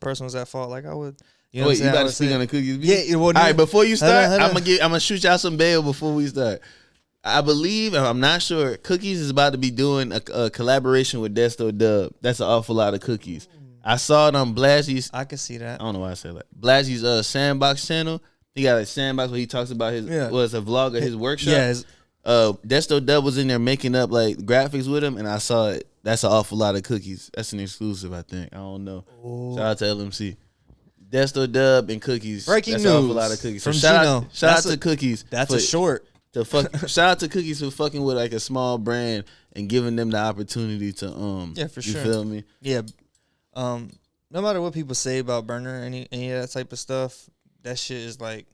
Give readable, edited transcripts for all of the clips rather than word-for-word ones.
person was at fault, like I would. You know wait, you about to speak on the cookies? Yeah. Well, all right, before you start, I'm gonna shoot y'all some bail before we start. I believe, I'm not sure, Cookies is about to be doing a collaboration with Desto Dub. That's an awful lot of cookies. I saw it on Blasie's. I can see that. I don't know why I said that. Blasie's Sandbox channel. He got a Sandbox where he talks about his was a vlog of his workshop. Yeah. Desto Dub was in there making up like graphics with him, and I saw it. That's an awful lot of cookies. That's an exclusive, I think. I don't know. Ooh. Shout out to LMC. Desto Dub and Cookies. Breaking that's news. An awful lot of cookies. From so shout Gino. out to Cookies. That's a short. Shout out to Cookies for fucking with like a small brand and giving them the opportunity to yeah, for sure. You feel me? Yeah. No matter what people say about Berner, any of that type of stuff, that shit is like,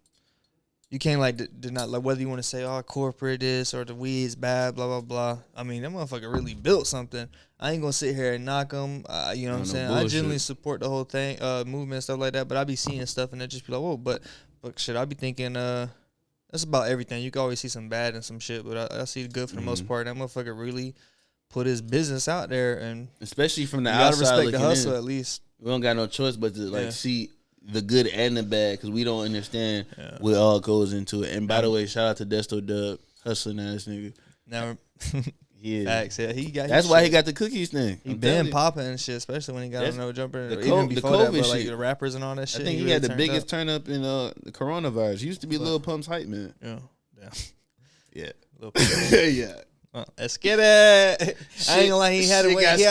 you can't like deny, like whether you want to say, oh, corporate is or the weed is bad, blah blah blah. I mean, that motherfucker really built something. I ain't gonna sit here and knock him. You know what I'm saying? Bullshit. I generally support the whole thing, movement and stuff like that. But I be seeing stuff and it just be like, whoa. But shit, I be thinking, that's about everything. You can always see some bad and some shit, but I see the good for the most part. That motherfucker really put his business out there, and especially from the you outside, gotta respect the hustle in. at least. We don't got no choice but to see the good and the bad because we don't understand what all goes into it. And by the way, shout out to Desto Dub, hustling ass nigga. Now, facts. Yeah, he got. That's why he got the cookies thing. He been popping and shit, especially when he got on No Jumper. Even before the COVID that, but like shit. the rappers and all that shit. I think he had the biggest turn up in the coronavirus. He used to be Lil Pump's hype man. Yeah. Lil Pump. Yeah. Let's get it. I ain't gonna lie, he had a wave. He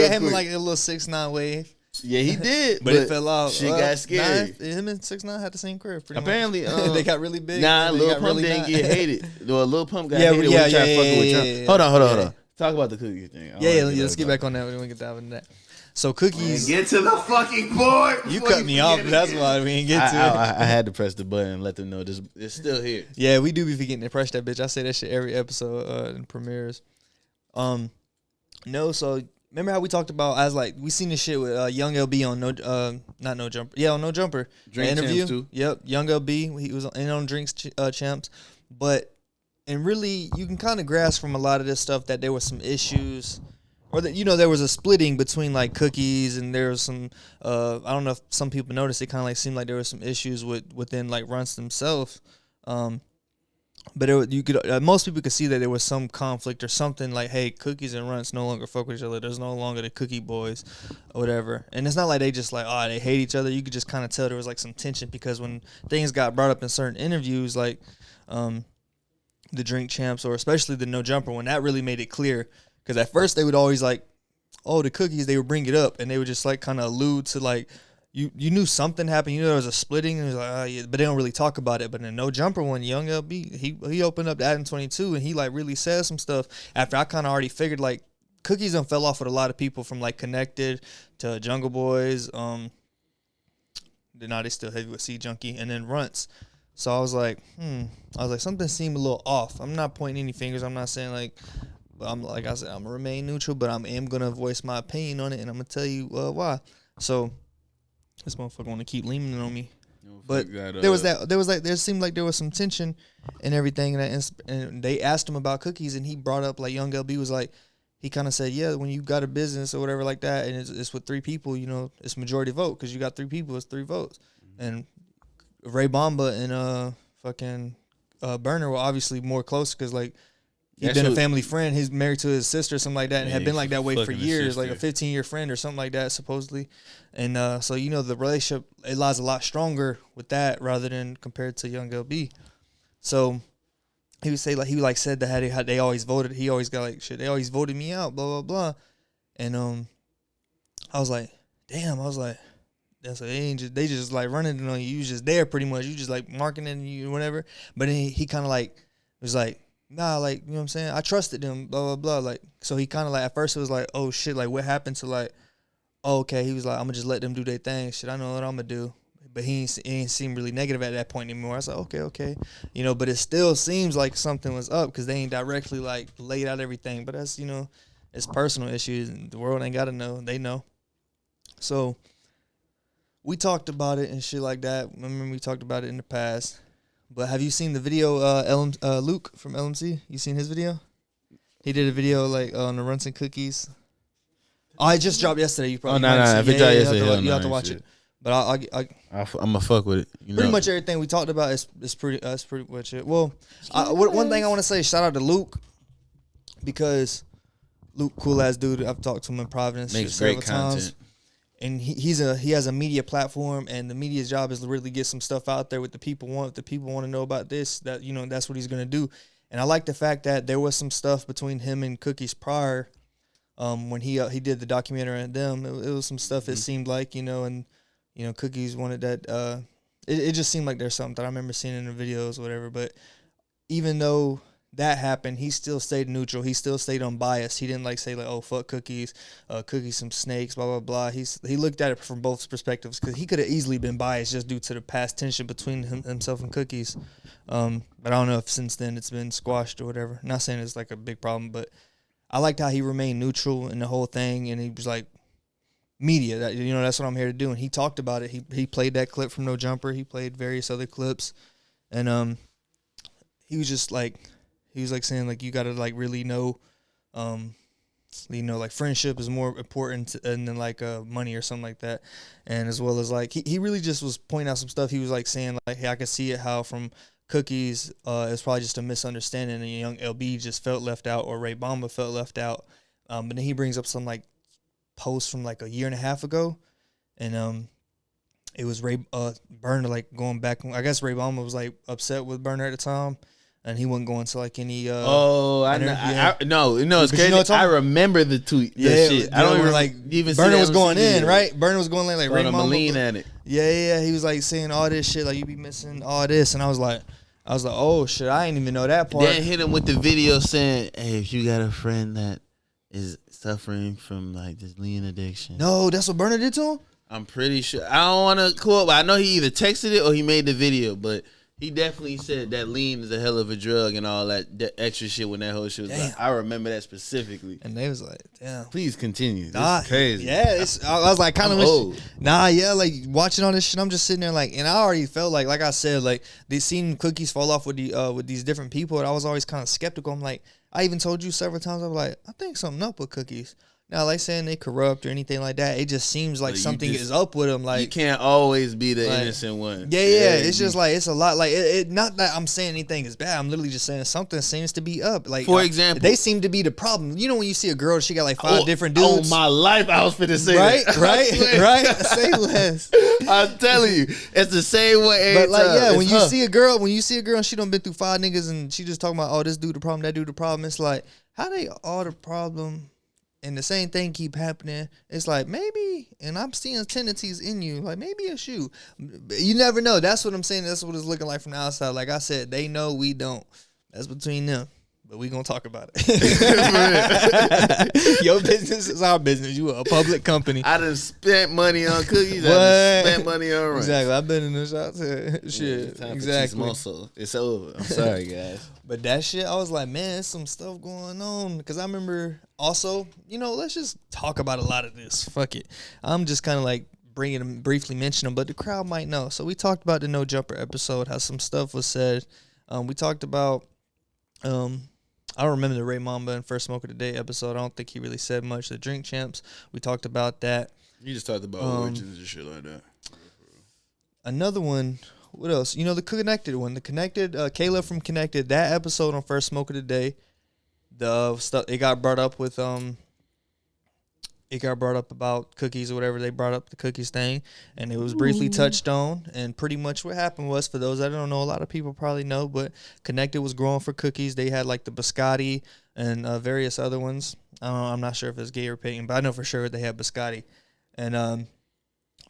had him like a little 6ix9ine wave. Yeah, he did, but it fell off. Shit got scary. Him and 6ix9ine had the same career. Apparently, they got really big. Nah, Lil Pump didn't get hated. Lil Pump got hated. When he tried to fuck with Trump. Hold on. Talk about the cookie thing. Let's get back on that. We don't get down into that. So Cookies, get to the fucking board. You cut me off. That's why we ain't get to it. I had to press the button and let them know it's still here. Yeah, we do be forgetting to press that bitch. I say that shit every episode in premieres. No, so remember how we talked about as like we seen this shit with Young LB on No Jumper. Yeah, on No Jumper. Drink interview. Champs too. Yep, Young LB. He was in on Drinks Champs, and really you can kind of grasp from a lot of this stuff that there was some issues. Or that there was a splitting between like Cookies and there was some I don't know if some people noticed it kind of like seemed like there was some issues within like Runtz themselves, but most people could see that there was some conflict or something like, hey, Cookies and Runtz no longer fuck with each other. There's no longer the Cookie Boys or whatever. And it's not like they just like they hate each other. You could just kind of tell there was like some tension because when things got brought up in certain interviews like the Drink Champs or especially the No Jumper when that really made it clear. Because at first they would always like, the Cookies, they would bring it up and they would just like kind of allude to like, you knew something happened. You knew there was a splitting and it was like, but they don't really talk about it. But in No Jumper one, Young LB, he opened up to Adam 22 and he like really said some stuff after I kind of already figured like Cookies done fell off with a lot of people from like Connected to Jungle Boys. Now they still heavy with C Junkie and then Runtz. So I was like, something seemed a little off. I'm not pointing any fingers. I'm not saying like, I'm like I said, I'm gonna remain neutral, but I am gonna voice my opinion on it, and I'm gonna tell you why. So this motherfucker want to keep leaning on me, but there seemed like there was some tension and everything, and they asked him about Cookies, and he brought up like Young LB was like, he kind of said, yeah, when you got a business or whatever like that, and it's with 3 people, it's majority vote because you got 3 people, it's 3 votes, and Raybama and fucking Berner were obviously more close because like. He'd been a family friend. He's married to his sister or something like that and had been like that way for years, like a 15-year friend or something like that, supposedly. And so, the relationship, it lies a lot stronger with that rather than compared to Young LB. So he would say, like, he said that how they always voted. He always got like, shit, they always voted me out, blah, blah, blah. And I was like, damn, that's they just like running on you. You was just there pretty much. You just like marketing you whatever. But then he kind of like, was like, nah, like, you know what I'm saying? I trusted them, blah, blah, blah. Like, so he kind of like, at first it was like, oh, shit, like, what happened to like, okay, he was like, I'm going to just let them do their thing. Shit, I know what I'm going to do. But he ain't seem really negative at that point anymore. I was like, okay. But it still seems like something was up because they ain't directly like laid out everything. But that's, it's personal issues. And the world ain't got to know. They know. So we talked about it and shit like that. Remember we talked about it in the past. But have you seen the video, Luke from LMC? You seen his video? He did a video like on the Runtz and Cookies. Oh, it just dropped yesterday. You probably if it dropped yesterday, you have to watch it. But I'm gonna fuck with it. Pretty much everything we talked about is pretty. That's pretty much it. Well, one thing I want to say, shout out to Luke, because Luke, cool ass dude. I've talked to him in Providence. Makes great content. And he has a media platform, and the media's job is to really get some stuff out there what the people want. If the people want to know about this, that that's what he's gonna do. And I like the fact that there was some stuff between him and Cookies prior, when he did the documentary on them. It was some stuff. It seemed like and Cookies wanted that. It just seemed like there's something that I remember seeing in the videos, or whatever. But even though that happened, he still stayed neutral. He still stayed unbiased. He didn't say oh fuck Cookies, Cookies some snakes, blah blah blah. He looked at it from both perspectives, because he could have easily been biased just due to the past tension between himself and Cookies. But I don't know if since then it's been squashed or whatever. Not saying it's a big problem, but I liked how he remained neutral in the whole thing, and he was like, media, that's what I'm here to do. And he talked about it. He played that clip from No Jumper. He played various other clips, and he was just saying you got to really know, friendship is more important than money or something like that. And as well as he really just was pointing out some stuff. He was saying hey, I could see it how from Cookies, it's probably just a misunderstanding, and young LB just felt left out, or Raybama felt left out. But then he brings up some post from a year and a half ago, and it was Berner going back. I guess Raybama was upset with Berner at the time, and he wasn't going to any. I know. It's crazy. I remember the tweet. Yeah, shit. I don't even Berner was going in, right? Berner was going like Raybama lean at it. Yeah. He was saying all this shit, you be missing all this, and I was like, oh shit, I didn't even know that part. Then hit him with the video saying, hey, if you got a friend that is suffering from this lean addiction. No, that's what Berner did to him? I'm pretty sure. I don't want to quote, but I know he either texted it or he made the video, but he definitely said that lean is a hell of a drug and all that extra shit when that whole shit was I remember that specifically. And they was damn. Please continue. This is crazy. Yeah, I was kind of old. Watching all this shit, I'm just sitting there and I already felt like I said, they seen Cookies fall off with these different people, and I was always kind of skeptical. I'm I even told you several times, I was I think something up with Cookies. Now, saying they corrupt or anything like that, it just seems something is up with them. You can't always be the innocent one. Yeah. It's just it's a lot. Not that I'm saying anything is bad. I'm literally just saying something seems to be up. For example, they seem to be the problem. When you see a girl, she got 5 different dudes. Oh my life, I was finna say that. Right. Say less. I'm telling you, it's the same way. But when you see a girl, and she done been through 5 niggas, and she just talking about, oh, this dude the problem, that dude the problem. It's how they all the problem. And the same thing keep happening. It's maybe, and I'm seeing tendencies in you. Maybe it's you. You never know. That's what I'm saying. That's what it's looking like from the outside. Like I said, they know, we don't. That's between them. But we gonna talk about it. Your business is our business. You are a public company. I done spent money on Cookies. I done spent money on Runtz. Exactly. I've been in the shop too. Shit. Yeah, exactly. It's over. I'm sorry, guys. But that shit, I was man, there's some stuff going on. Because I remember also, let's just talk about a lot of this. Fuck it. I'm just kind of bringing them, briefly mention them, but the crowd might know. So we talked about the No Jumper episode, how some stuff was said. We talked about, I don't remember the Raybama and First Smoke of the Day episode. I don't think he really said much. The Drink Champs, we talked about that. You just talked about origins and shit like that. Another one. What else? The Connected one. The Connected, Kayla from Connected, that episode on First Smoke of the Day, the stuff, it got brought up with, it got brought up about Cookies or whatever. They brought up the Cookies thing, and it was briefly touched on. And pretty much what happened was, for those that don't know, a lot of people probably know, but Connected was growing for Cookies. They had the Biscotti and various other ones. I'm not sure if it's gay or pagan, but I know for sure they had Biscotti. And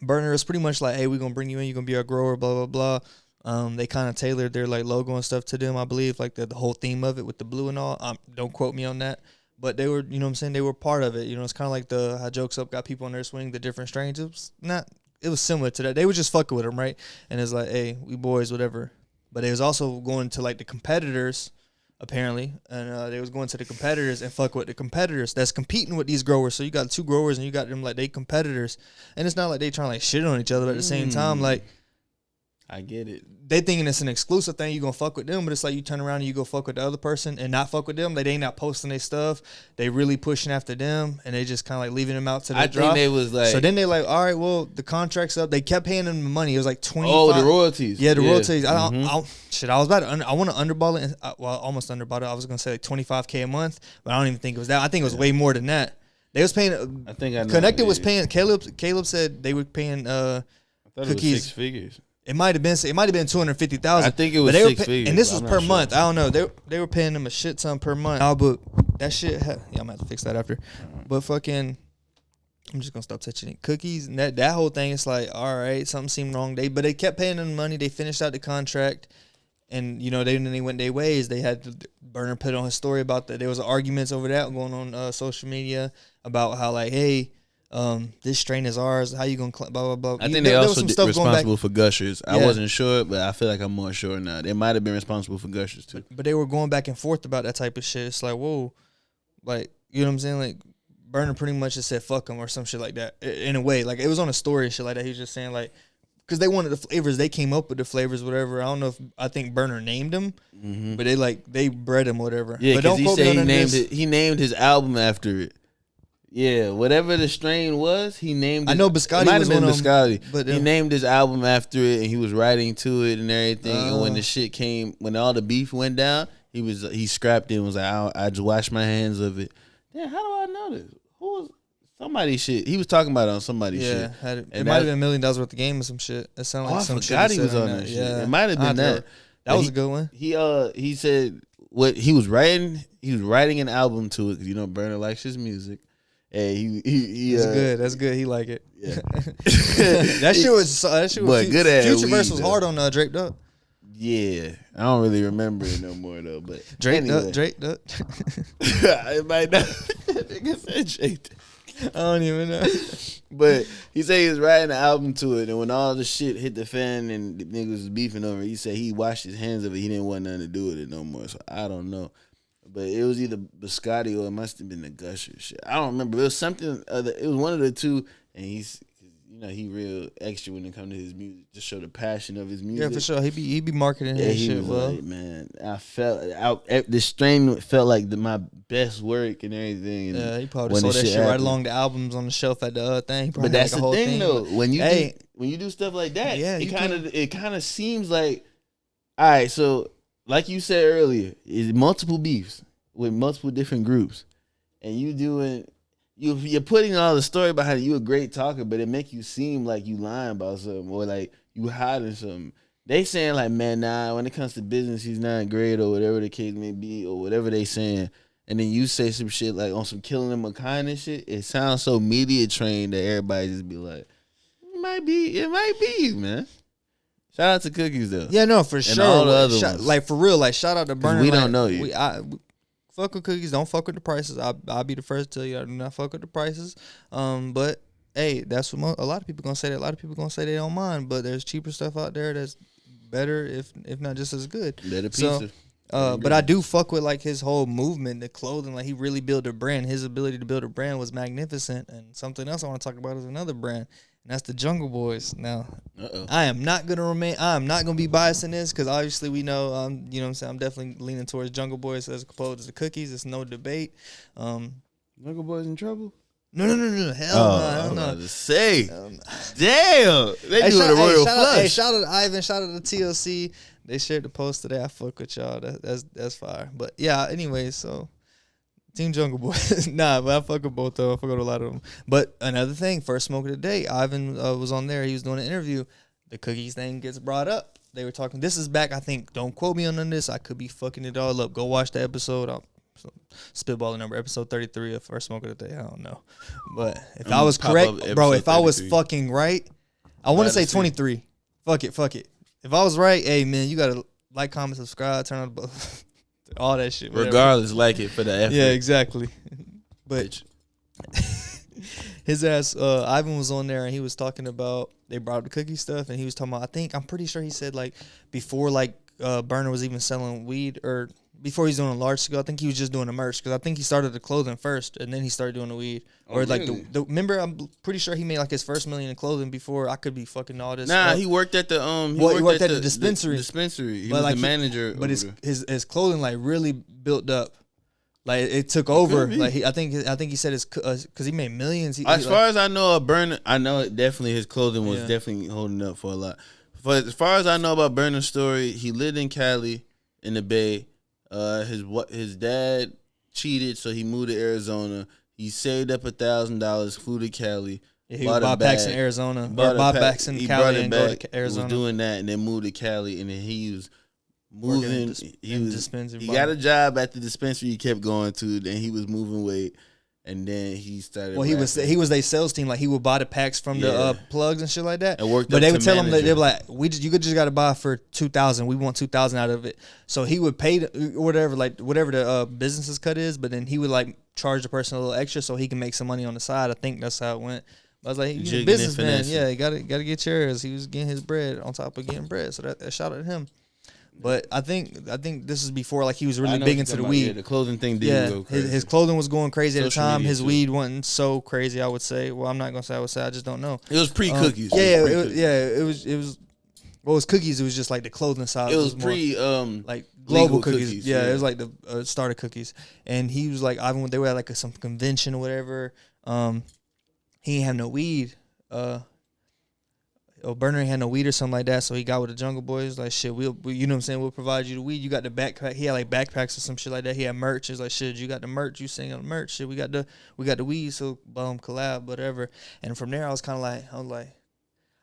Berner is pretty much hey, we're gonna bring you in, you're gonna be our grower, blah blah blah. They kind of tailored their logo and stuff to them, I believe, the whole theme of it with the blue and all. Don't quote me on that, but they were, what I'm saying, they were part of it. It's kind of the how Jokes Up got people on their swing, the different strains. It was similar to that. They were just fucking with them, right? And it's hey, we boys, whatever. But it was also going to the competitors, apparently, and they was going to the competitors and fuck with the competitors that's competing with these growers. So you got 2 growers and you got them they competitors, and it's not they trying shit on each other, but at the same time I get it. They thinking it's an exclusive thing. You gonna fuck with them, but it's like you turn around and you go fuck with the other person and not fuck with them. They ain't not posting their stuff. They really pushing after them, and they just kind of like leaving them out to the I drop. think they was like. So then they like, all right, well, the contract's up. They kept paying them the money. It was like 25. Oh, the royalties. Yeah, the royalties. I was about to. I want to underball it. Well, almost underball it. I was gonna say like $25K a month, but I don't even think it was that. I think it was way more than that. They was paying. I think I know. Connected was paying. Caleb said they were paying. I thought Cookies. it was 6 figures. It might have been 250,000. I think it was but 6 figures. And this was I'm per not sure. month. I don't know. They were paying them a shit ton per month. Nah, but that shit. Yeah, I'm gonna have to fix that after. But fucking, I'm just gonna stop touching it. Cookies and that whole thing. It's like, all right, something seemed wrong. But they kept paying them money. They finished out the contract, and they went their ways. They had Berner put on his story about that. There was arguments over that going on social media about how like, hey. This strain is ours. How you gonna blah blah blah? I think they also responsible for Gushers. I wasn't sure, but I feel like I'm more sure now. They might have been responsible for Gushers too. But they were going back and forth about that type of shit. It's like, whoa, like you know what I'm saying? Like Berner pretty much just said fuck them or some shit like that. In a way, like it was on a story and shit like that. He was just saying like, because they wanted the flavors, they came up with the flavors, whatever. I don't know if I think Berner named them, but they bred them, whatever. Yeah, because he said he named his album after it. Yeah, whatever the strain was, he named it. I know Biscotti might was have been one of Biscotti, them, but he named his album after it, and he was writing to it and everything. And when the shit came, when all the beef went down, he scrapped it and was like, I just washed my hands of it. Yeah, how do I know this? Who was somebody's shit? He was talking about it on somebody's shit. It might have been $1 million worth of game or some shit. It sounded like some shit. I forgot he was on that shit. Yeah. It might have been that. That was a good one. He said what he was writing. He was writing an album to it because Berner likes his music. Hey, he That's good. That's good. He like it. Yeah. that shit was but good at Future weed, verse was though. hard on Draped Up. Yeah, I don't really remember it no more though. But Draped anyway. Up, Draped Up. It might not. Nigga said Draped. I don't even know. But he said he was writing an album to it, and when all the shit hit the fan and the niggas was beefing over it, he said he washed his hands of it. He didn't want nothing to do with it no more. So I don't know. But it was either Biscotti or it must have been the Gusher shit. I don't remember. It was something other. It was one of the two. And he's, he real extra when it comes to his music. Just show the passion of his music. Yeah, for sure. He be marketing his he shit was well. like, man, I felt this strain felt like my best work and everything. And yeah, he probably saw that shit right along the albums on the shelf at the other thing. But that's the thing though. When you do stuff like that, yeah, it kind of seems like, all right, so. Like you said earlier, is multiple beefs with multiple different groups, and you're putting all the story behind it. You a great talker, but it make you seem like you lying about something or like you hiding something. They saying like, man, nah, when it comes to business, he's not great or whatever the case may be or whatever they saying, and then you say some shit like on some killing them of kind and shit. It sounds so media trained that everybody just be like, it might be, man. Shout out to Cookies though. Yeah, no, for sure. All the other ones. Like for real, like shout out to Berner. We don't know you. We fuck with Cookies. Don't fuck with the prices. I'll be the first to tell you I do not fuck with the prices. But hey, that's what a lot of people gonna say. That a lot of people gonna say they don't mind. But there's cheaper stuff out there that's better, if not just as good. Better pizza. But I do fuck with like his whole movement, the clothing. Like he really built a brand. His ability to build a brand was magnificent. And something else I want to talk about is another brand. And that's the Jungle Boys. Now, I am not gonna be biased in this because obviously we know, you know what I'm saying. I'm definitely leaning towards Jungle Boys as opposed to the Cookies. It's no debate. Jungle Boys in trouble? No. Hell no. To say, damn, they doing a royal flush. Hey, shout out to Ivan. Shout out to TLC. They shared the post today. I fuck with y'all. That's fire. But yeah, anyway, so. Team Jungle Boys. Nah, but I fuck with both of them. I fuck with a lot of them. But another thing, first smoke of the day, Ivan was on there. He was doing an interview. The Cookies thing gets brought up. They were talking. This is back, I think. Don't quote me on none of this. I could be fucking it all up. Go watch the episode. I'll spitball the number. Episode 33 of First Smoke of the Day. I don't know. But if I was correct, bro, if I was fucking right, I want to say 23. Fuck it. If I was right, hey, man, you got to like, comment, subscribe, turn on the all that shit. Whatever. Regardless, like it for the effort. Yeah, exactly. But his ass, Ivan was on there and he was talking about, they brought up the cookie stuff and he was talking about, I'm pretty sure he said like before like Berner was even selling weed or before he's doing a large scale. I think he was just doing the merch because I think he started the clothing first and then he started doing the weed. Oh, Or like really? remember, I'm pretty sure he made like his first $1 million in clothing before. I could be fucking all this. Nah, up. he worked at the He worked at the dispensary. He But was like the manager. But over his clothing like really built up. Like it took over. Like I think he said his because he made millions. as far as I know, Berner, I know definitely his clothing was definitely holding up for a lot. But as far as I know about Berner's story, he lived in Cali in the Bay. His dad cheated, so he moved to Arizona. He saved up $1,000, flew to Cali. Yeah, he bought packs in Arizona. Or bought packs in Cali and go to Arizona. He was doing that and then moved to Cali, and then he was moving. He got a job at the dispensary he kept going to. Then he was moving weight, and then he started. Well, he was their sales team. Like he would buy the packs from the plugs and shit like that. But they would tell him that they were like, you just got to buy for $2,000. We want $2,000 out of it. So he would pay whatever the business's cut is, but then he would like charge the person a little extra so he can make some money on the side. I think that's how it went. I was like, he's a businessman. Yeah, you gotta get yours. He was getting his bread on top of getting bread. So that shout out to him. But I think this is before like he was really big into the weed. Yeah, the clothing thing did go crazy. His clothing was going crazy at the time. His too. weed wasn't so crazy, I would say. Well, I'm not gonna say I would say. I just don't know. It was pre-cookies. It was. Well, it was cookies. It was just like the clothing side. It was pre like global cookies. cookies. Yeah, it was like the starter cookies. And he was like, they were at like some convention or whatever. He ain't have no weed. Berner had no weed or something like that, so he got with the Jungle Boys. Like, shit, we you know what I'm saying? We'll provide you the weed. You got the backpack. He had like backpacks or some shit like that. He had merch. It's like, shit, you got the merch. You sing on the merch. Shit, we got the weed. So boom, collab, whatever. And from there, I was like,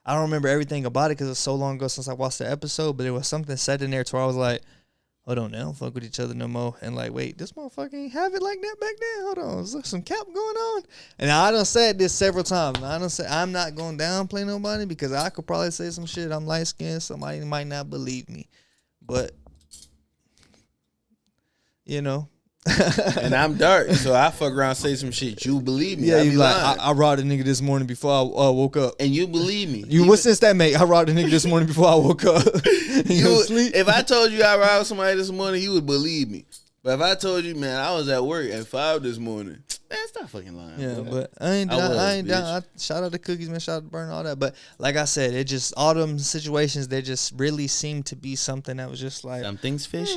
I don't remember everything about it because it's so long ago since I watched the episode. But there was something said in there to where I was like, hold on, they don't fuck with each other no more. And like, wait, this motherfucker ain't have it like that back then. Hold on, is there some cap going on? And I done said this several times. I'm not going to downplay nobody because I could probably say some shit. I'm light skinned. Somebody might not believe me, but you know. And I'm dark, so I fuck around and say some shit. You believe me? Yeah, you like I robbed a nigga this morning before I woke up, and you believe me. What sense that make? I robbed a nigga this morning before I woke up. If I told you I robbed somebody this morning, you would believe me. But if I told you, man, I was at work at 5 this morning, man, stop fucking lying. Yeah, bro. but I ain't down. Shout out to Cookies, man. Shout out to Berner, all that. But like I said, it just all them situations. They just really seemed to be something that was just like something's fishy.